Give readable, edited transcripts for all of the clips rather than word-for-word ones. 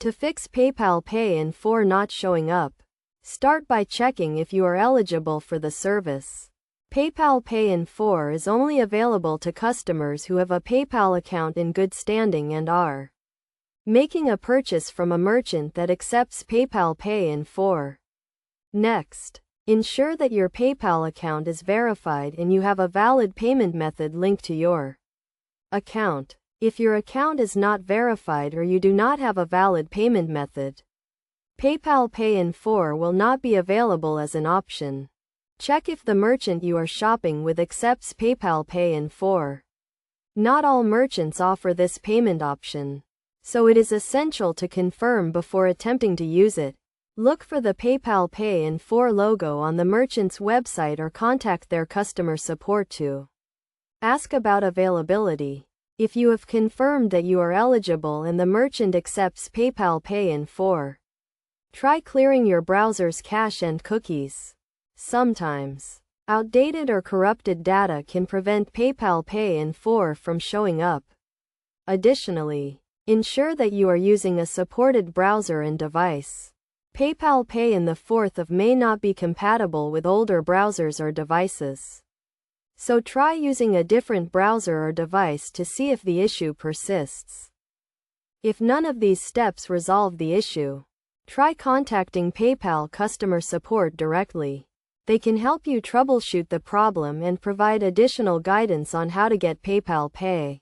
To fix PayPal Pay in 4 not showing up, start by checking if you are eligible for the service. PayPal Pay in 4 is only available to customers who have a PayPal account in good standing and are making a purchase from a merchant that accepts PayPal Pay in 4. Next, ensure that your PayPal account is verified and you have a valid payment method linked to your account. If your account is not verified or you do not have a valid payment method, PayPal Pay in 4 will not be available as an option. Check if the merchant you are shopping with accepts PayPal Pay in 4. Not all merchants offer this payment option, so it is essential to confirm before attempting to use it. Look for the PayPal Pay in 4 logo on the merchant's website or contact their customer support to ask about availability. If you have confirmed that you are eligible and the merchant accepts PayPal Pay in 4, try clearing your browser's cache and cookies. Sometimes, outdated or corrupted data can prevent PayPal Pay in 4 from showing up. Additionally, ensure that you are using a supported browser and device. PayPal Pay in the 4th may not be compatible with older browsers or devices, so try using a different browser or device to see if the issue persists. If none of these steps resolve the issue, try contacting PayPal customer support directly. They can help you troubleshoot the problem and provide additional guidance on how to get PayPal Pay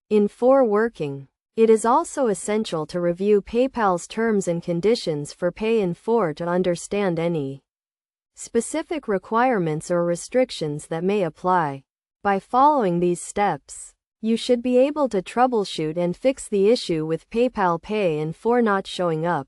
in 4 working. It is also essential to review PayPal's terms and conditions for Pay in 4 to understand any specific requirements or restrictions that may apply. By following these steps, you should be able to troubleshoot and fix the issue with PayPal Pay in 4 not showing up.